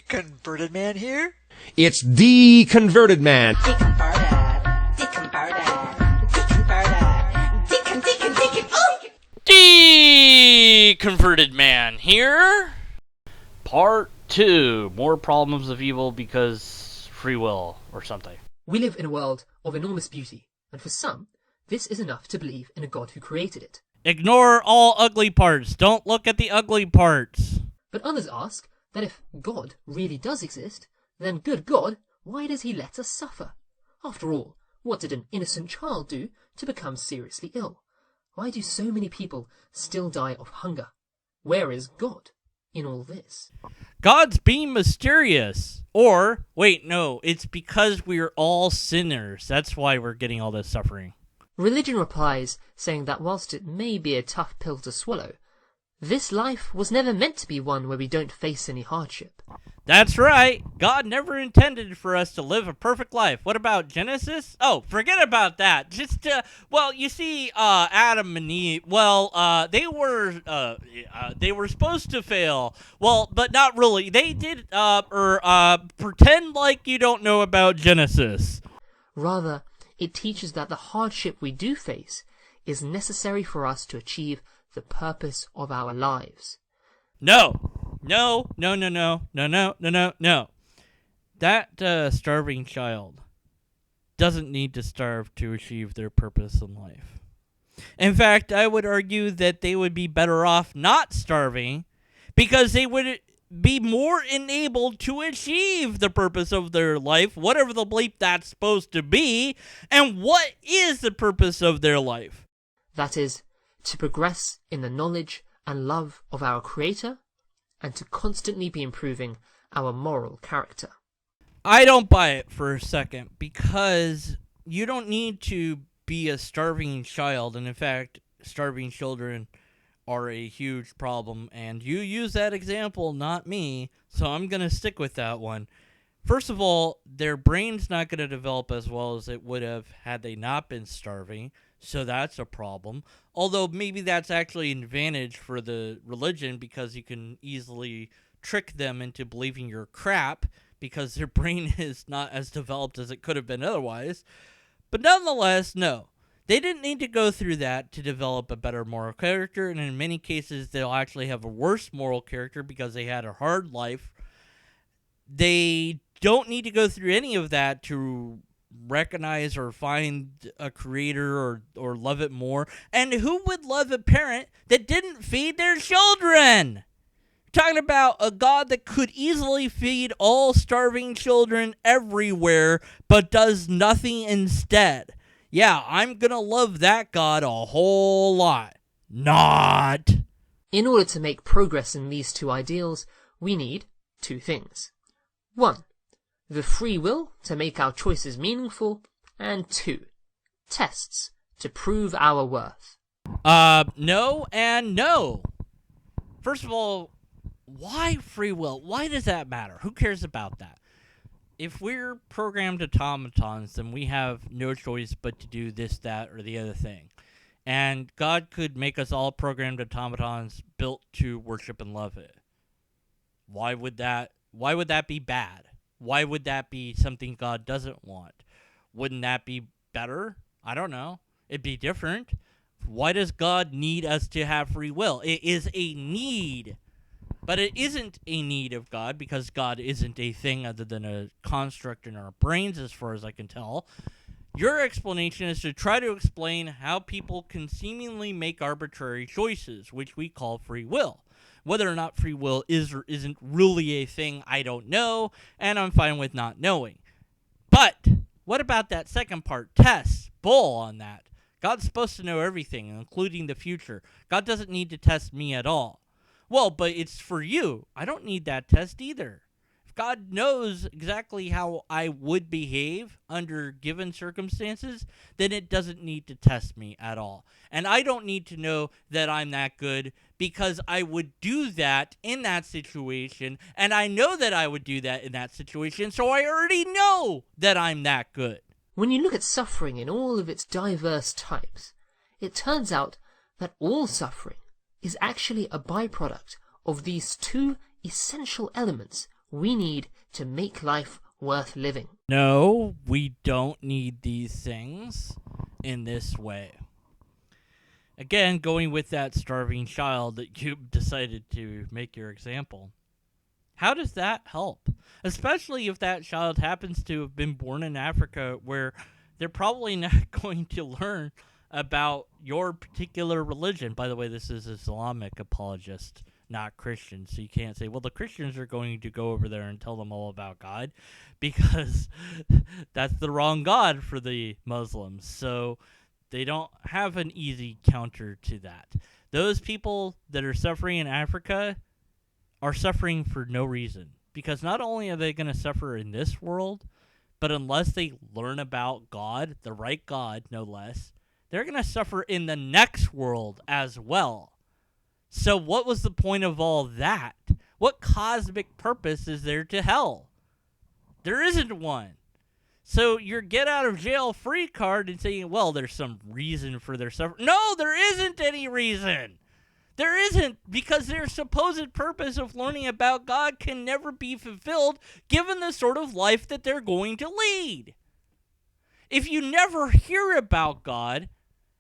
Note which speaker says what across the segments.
Speaker 1: Converted man here?
Speaker 2: It's the converted man.
Speaker 3: Converted man here. Part 2. More problems of evil because free will or something.
Speaker 4: We live in a world of enormous beauty, and for some, this is enough to believe in a God who created it.
Speaker 3: Ignore all ugly parts. Don't look at the ugly parts.
Speaker 4: But others ask that if God really does exist, then good God, why does he let us suffer? After all, what did an innocent child do to become seriously ill? Why do so many people still die of hunger? Where is God in all this?
Speaker 3: God's being mysterious. Or, wait, no, it's because we're all sinners. That's why we're getting all this suffering.
Speaker 4: Religion replies, saying that whilst it may be a tough pill to swallow, this life was never meant to be one where we don't face any hardship.
Speaker 3: That's right. God never intended for us to live a perfect life. What about Genesis? Oh, forget about that. Just, you see, Adam and Eve, they were supposed to fail. Well, but not really. They did, pretend like you don't know about Genesis.
Speaker 4: Rather, it teaches that the hardship we do face is necessary for us to achieve the purpose of our lives.
Speaker 3: No. That starving child doesn't need to starve to achieve their purpose in life. In fact, I would argue that they would be better off not starving because they would be more enabled to achieve the purpose of their life, whatever the belief that's supposed to be. And what is the purpose of their life?
Speaker 4: That is, to progress in the knowledge and love of our Creator, and to constantly be improving our moral character.
Speaker 3: I don't buy it for a second, because you don't need to be a starving child, and in fact, starving children are a huge problem, and you use that example, not me, so I'm going to stick with that one. First of all, their brain's not going to develop as well as it would have had they not been starving, so that's a problem. Although maybe that's actually an advantage for the religion because you can easily trick them into believing you're crap because their brain is not as developed as it could have been otherwise. But nonetheless, no. They didn't need to go through that to develop a better moral character, and in many cases they'll actually have a worse moral character because they had a hard life. They don't need to go through any of that to recognize or find a creator or love it more. And who would love a parent that didn't feed their children? We're talking about a God that could easily feed all starving children everywhere, but does nothing instead. Yeah, I'm gonna love that God a whole lot. Not.
Speaker 4: In order to make progress in these two ideals, we need two things. 1. The free will to make our choices meaningful, and 2. Tests to prove our worth.
Speaker 3: No and no. First of all, why free will? Why does that matter? Who cares about that? If we're programmed automatons, then we have no choice but to do this, that, or the other thing. And God could make us all programmed automatons built to worship and love it. Why would that be bad? Why would that be something God doesn't want? Wouldn't that be better? I don't know. It'd be different. Why does God need us to have free will? It is a need. But it isn't a need of God because God isn't a thing other than a construct in our brains as far as I can tell. Your explanation is to try to explain how people can seemingly make arbitrary choices, which we call free will. Whether or not free will is or isn't really a thing, I don't know, and I'm fine with not knowing. But what about that second part? Tests. Bull on that. God's supposed to know everything, including the future. God doesn't need to test me at all. Well, but it's for you. I don't need that test either. If God knows exactly how I would behave under given circumstances, then it doesn't need to test me at all. And I don't need to know that I'm that good because I would do that in that situation, and I know that I would do that in that situation, so I already know that I'm that good.
Speaker 4: When you look at suffering in all of its diverse types, it turns out that all suffering is actually a byproduct of these two essential elements we need to make life worth living.
Speaker 3: No, we don't need these things in this way. Again, going with that starving child that you decided to make your example. How does that help? Especially if that child happens to have been born in Africa, where they're probably not going to learn about your particular religion. By the way, this is Islamic apologist, not Christian. So you can't say, well, the Christians are going to go over there and tell them all about God, because that's the wrong God for the Muslims. So they don't have an easy counter to that. Those people that are suffering in Africa are suffering for no reason, because not only are they going to suffer in this world, but unless they learn about God, the right God, no less, they're going to suffer in the next world as well. So what was the point of all that? What cosmic purpose is there to hell? There isn't one. So your get out of jail free card and saying, well, there's some reason for their suffering. No, there isn't any reason. There isn't, because their supposed purpose of learning about God can never be fulfilled given the sort of life that they're going to lead. If you never hear about God,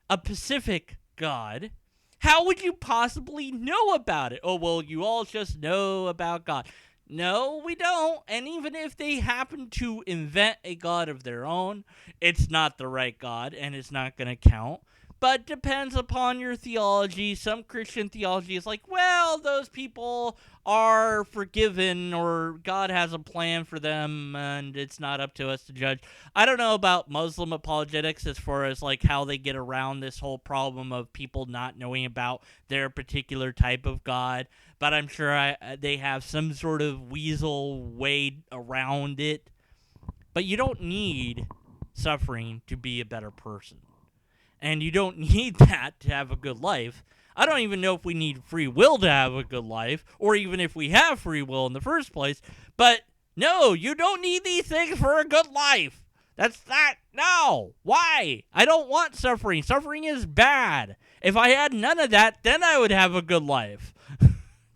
Speaker 3: a Pacific God, how would you possibly know about it? Oh, well, you all just know about God. No, we don't. And even if they happen to invent a God of their own, it's not the right God, and it's not going to count. But depends upon your theology. Some Christian theology is like, well, those people are forgiven, or God has a plan for them, and it's not up to us to judge. I don't know about Muslim apologetics as far as like how they get around this whole problem of people not knowing about their particular type of God, but I'm sure they have some sort of weasel way around it. But you don't need suffering to be a better person. And you don't need that to have a good life. I don't even know if we need free will to have a good life, or even if we have free will in the first place. But no, you don't need these things for a good life. That's not, no. Why? I don't want suffering. Suffering is bad. If I had none of that, then I would have a good life.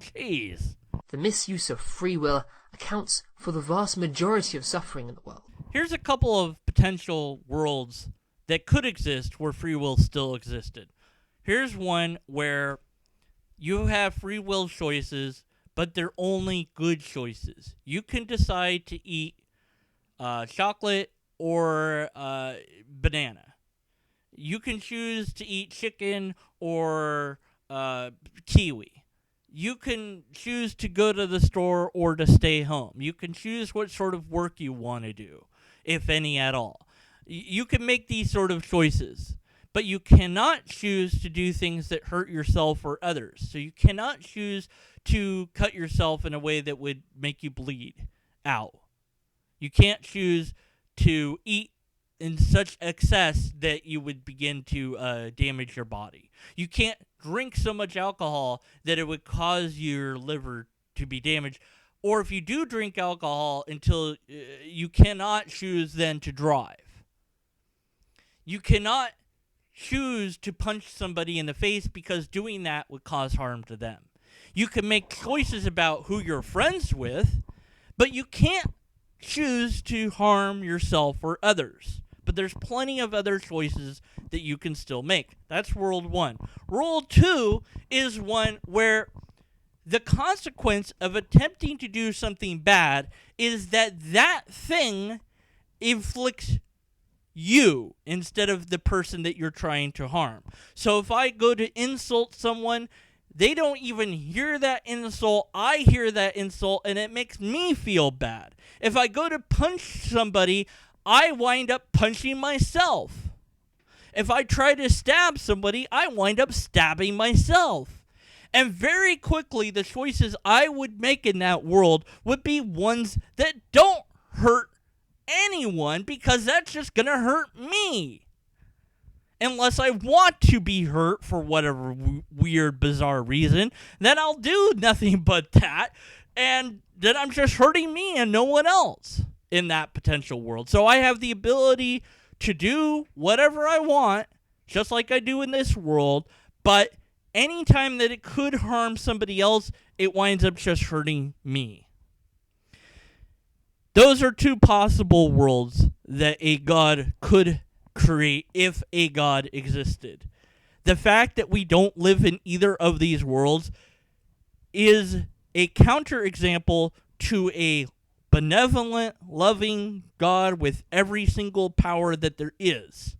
Speaker 3: Jeez.
Speaker 4: The misuse of free will accounts for the vast majority of suffering in the world.
Speaker 3: Here's a couple of potential worlds that could exist where free will still existed. Here's one where you have free will choices, but they're only good choices. You can decide to eat chocolate or banana. You can choose to eat chicken or kiwi. You can choose to go to the store or to stay home. You can choose what sort of work you want to do, if any at all. You can make these sort of choices, but you cannot choose to do things that hurt yourself or others. So you cannot choose to cut yourself in a way that would make you bleed out. You can't choose to eat in such excess that you would begin to damage your body. You can't drink so much alcohol that it would cause your liver to be damaged. Or if you do drink alcohol, until you cannot choose then to drive. You cannot choose to punch somebody in the face, because doing that would cause harm to them. You can make choices about who you're friends with, but you can't choose to harm yourself or others. But there's plenty of other choices that you can still make. That's world one. World two is one where the consequence of attempting to do something bad is that that thing inflicts you instead of the person that you're trying to harm. So if I go to insult someone, they don't even hear that insult. I hear that insult, and it makes me feel bad. If I go to punch somebody, I wind up punching myself. If I try to stab somebody, I wind up stabbing myself. And very quickly, the choices I would make in that world would be ones that don't hurt anyone, because that's just going to hurt me. Unless I want to be hurt for whatever weird, bizarre reason, then I'll do nothing but that, and then I'm just hurting me and no one else in that potential world. So I have the ability to do whatever I want, just like I do in this world, but anytime that it could harm somebody else, it winds up just hurting me. Those are two possible worlds that a God could create if a God existed. The fact that we don't live in either of these worlds is a counterexample to a benevolent, loving God with every single power that there is.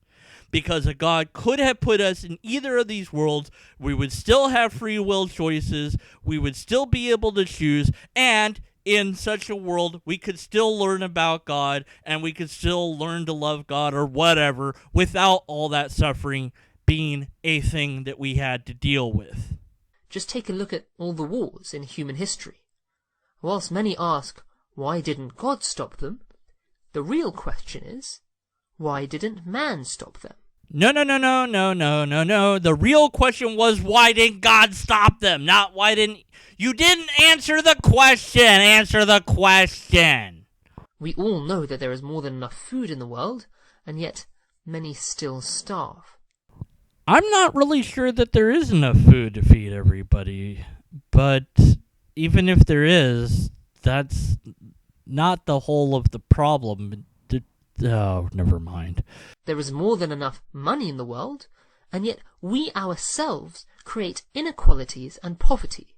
Speaker 3: Because a God could have put us in either of these worlds, we would still have free will choices, we would still be able to choose, and in such a world, we could still learn about God, and we could still learn to love God or whatever, without all that suffering being a thing that we had to deal with.
Speaker 4: Just take a look at all the wars in human history. Whilst many ask, why didn't God stop them? The real question is, why didn't man stop them?
Speaker 3: No. The real question was, why didn't God stop them? Not why didn't... You didn't answer the question! Answer the question!
Speaker 4: We all know that there is more than enough food in the world, and yet many still starve.
Speaker 3: I'm not really sure that there is enough food to feed everybody, but even if there is, that's not the whole of the problem. Oh, never mind.
Speaker 4: There is more than enough money in the world, and yet we ourselves create inequalities and poverty.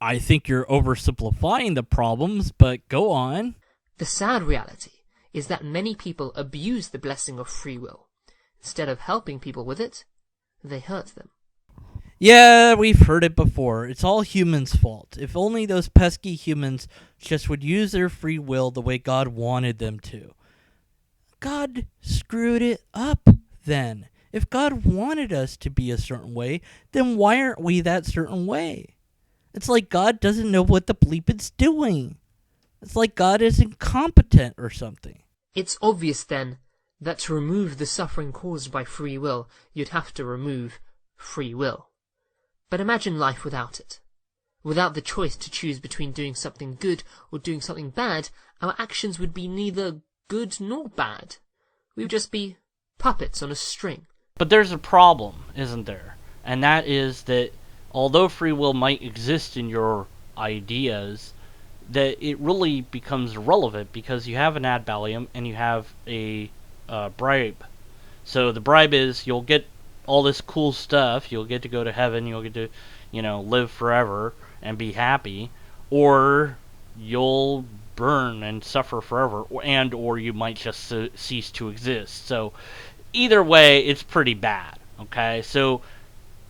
Speaker 3: I think you're oversimplifying the problems, but go on.
Speaker 4: The sad reality is that many people abuse the blessing of free will. Instead of helping people with it, they hurt them.
Speaker 3: Yeah, we've heard it before. It's all humans' fault. If only those pesky humans just would use their free will the way God wanted them to. God screwed it up then. If God wanted us to be a certain way, then why aren't we that certain way? It's like God doesn't know what the bleep it's doing. It's like God is incompetent or something.
Speaker 4: It's obvious then that to remove the suffering caused by free will, you'd have to remove free will. But imagine life without it. Without the choice to choose between doing something good or doing something bad, our actions would be neither good nor bad. We would just be puppets on a string.
Speaker 3: But there's a problem, isn't there? And that is that although free will might exist in your ideas, that it really becomes irrelevant because you have an ad valorem and you have a bribe. So the bribe is you'll get all this cool stuff, you'll get to go to heaven, you'll get to, live forever and be happy, or you'll burn and suffer forever, or you might just cease to exist. So either way, it's pretty bad, okay? So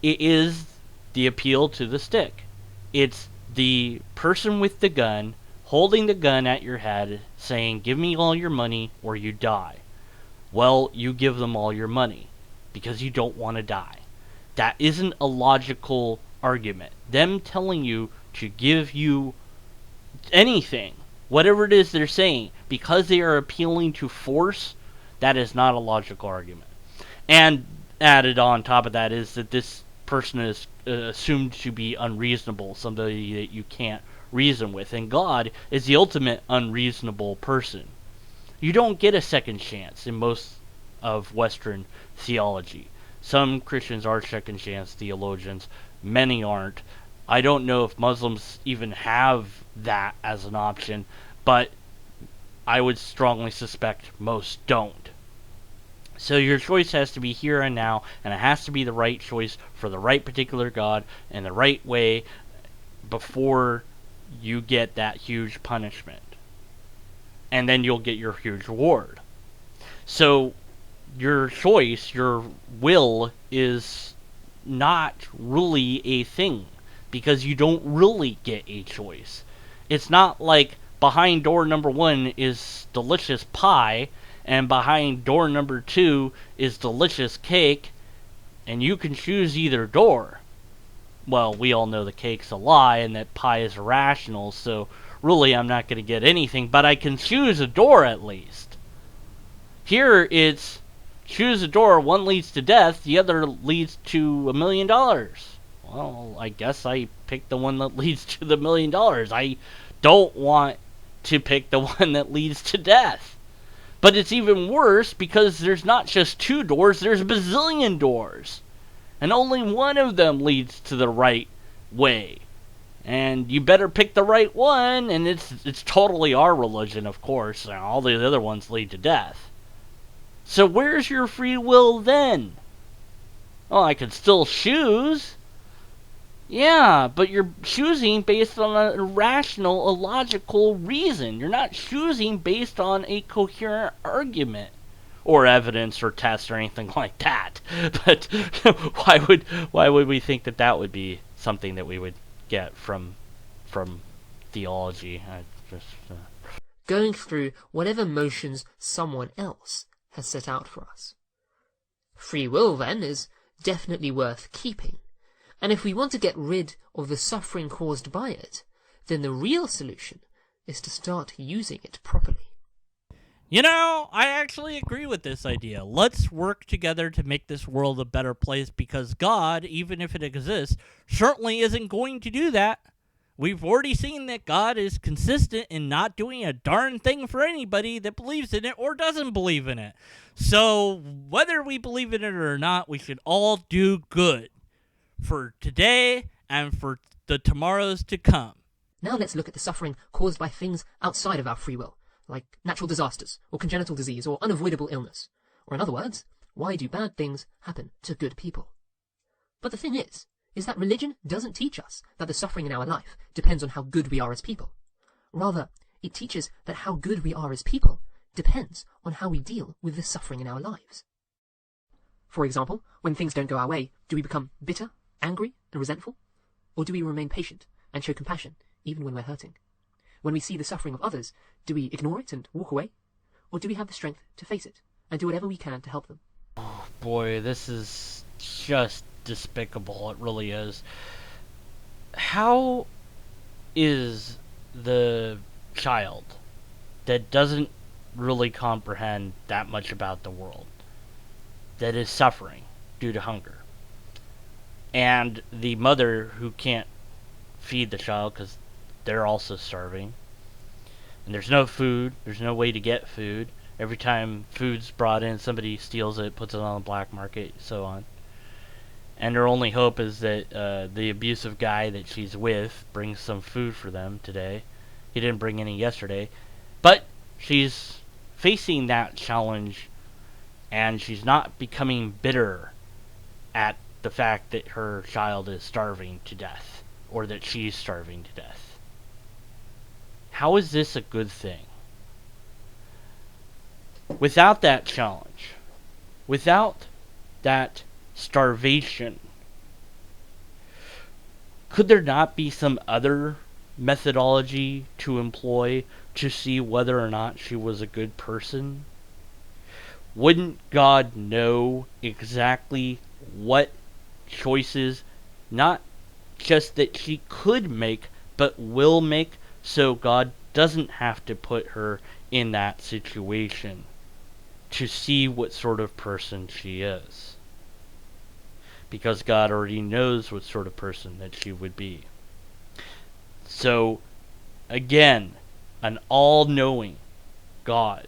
Speaker 3: it is the appeal to the stick. It's the person with the gun holding the gun at your head saying, give me all your money or you die. Well, you give them all your money because you don't want to die. That isn't a logical argument. Them telling you to give you anything, whatever it is they're saying, because they are appealing to force, that is not a logical argument. And added on top of that is that this person is assumed to be unreasonable, somebody that you can't reason with. And God is the ultimate unreasonable person. You don't get a second chance in most of Western theology. Some Christians are second chance theologians. Many aren't. I don't know if Muslims even have that as an option, but I would strongly suspect most don't. So your choice has to be here and now, and it has to be the right choice for the right particular God and the right way before you get that huge punishment. And then you'll get your huge reward. So your choice, your will, is not really a thing, because you don't really get a choice. It's not like behind door number 1 is delicious pie, and behind door number 2 is delicious cake, and you can choose either door. Well, we all know the cake's a lie and that pie is irrational, so really I'm not going to get anything, but I can choose a door at least. Here it's choose a door, one leads to death, the other leads to $1 million. Well, I guess I picked the one that leads to the $1 million. I don't want to pick the one that leads to death. But it's even worse because there's not just 2 doors, there's a bazillion doors. And only one of them leads to the right way. And you better pick the right one, and it's totally our religion, of course, and all the other ones lead to death. So where's your free will then? Oh, I could still choose. Yeah, but you're choosing based on a rational, illogical reason. You're not choosing based on a coherent argument or evidence or test or anything like that. But why would we think that that would be something that we would get from theology?
Speaker 4: Going through whatever motions someone else has set out for us. Free will, then, is definitely worth keeping, and if we want to get rid of the suffering caused by it, then the real solution is to start using it properly.
Speaker 3: You know, I actually agree with this idea. Let's work together to make this world a better place, because God, even if it exists, certainly isn't going to do that. We've already seen that God is consistent in not doing a darn thing for anybody that believes in it or doesn't believe in it. So, whether we believe in it or not, we should all do good for today and for the tomorrows to come.
Speaker 4: Now let's look at the suffering caused by things outside of our free will, like natural disasters, or congenital disease, or unavoidable illness. Or in other words, why do bad things happen to good people? But the thing is that religion doesn't teach us that the suffering in our life depends on how good we are as people. Rather, it teaches that how good we are as people depends on how we deal with the suffering in our lives. For example, when things don't go our way, do we become bitter, angry, and resentful? Or do we remain patient and show compassion even when we're hurting? When we see the suffering of others, do we ignore it and walk away? Or do we have the strength to face it and do whatever we can to help them?
Speaker 3: Oh boy, this is just despicable. It really is. How is the child that doesn't really comprehend that much about the world, that is suffering due to hunger, and the mother who can't feed the child because they're also starving, and there's no food, there's no way to get food, every time food's brought in somebody steals it, puts it on the black market, so on, and their only hope is that the abusive guy that she's with brings some food for them today. He didn't bring any yesterday, but she's facing that challenge, and she's not becoming bitter at the fact that her child is starving to death, or that she's starving to death. How is this a good thing? Without that challenge, without that starvation, could there not be some other methodology to employ to see whether or not she was a good person? Wouldn't God know exactly what choices, not just that she could make, but will make, so God doesn't have to put her in that situation to see what sort of person she is? Because God already knows what sort of person that she would be. So, again, an all-knowing God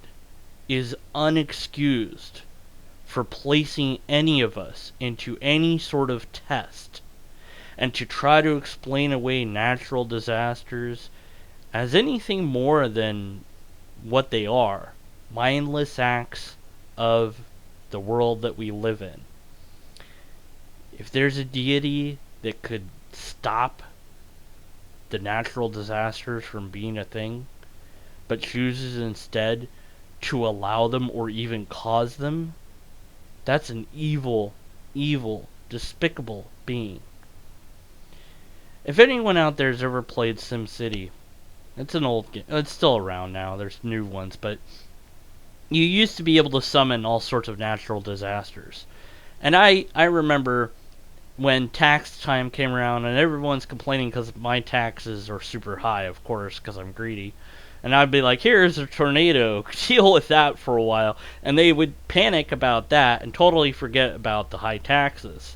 Speaker 3: is unexcused for placing any of us into any sort of test, and to try to explain away natural disasters as anything more than what they are, mindless acts of the world that we live in. If there's a deity that could stop the natural disasters from being a thing, but chooses instead to allow them or even cause them, that's an evil, despicable being. If anyone out there has ever played SimCity, it's an old game. It's still around now. There's new ones, but you used to be able to summon all sorts of natural disasters. And I remember when tax time came around, and everyone's complaining because my taxes are super high, of course, because I'm greedy. And I'd be like, here's a tornado, deal with that for a while. And they would panic about that and totally forget about the high taxes.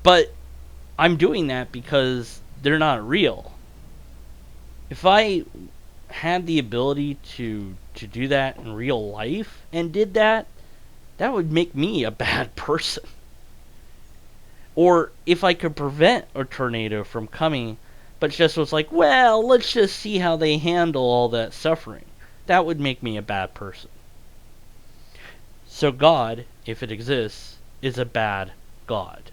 Speaker 3: But I'm doing that because they're not real. If I had the ability to do that in real life and did that, that would make me a bad person. Or if I could prevent a tornado from coming
Speaker 5: but just was like, well, let's just see how they handle all that suffering. That would make me a bad person. So God, if it exists, is a bad God.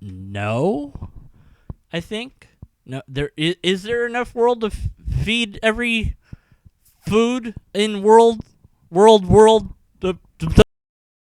Speaker 3: No. I think no. Is there enough world to feed every food in world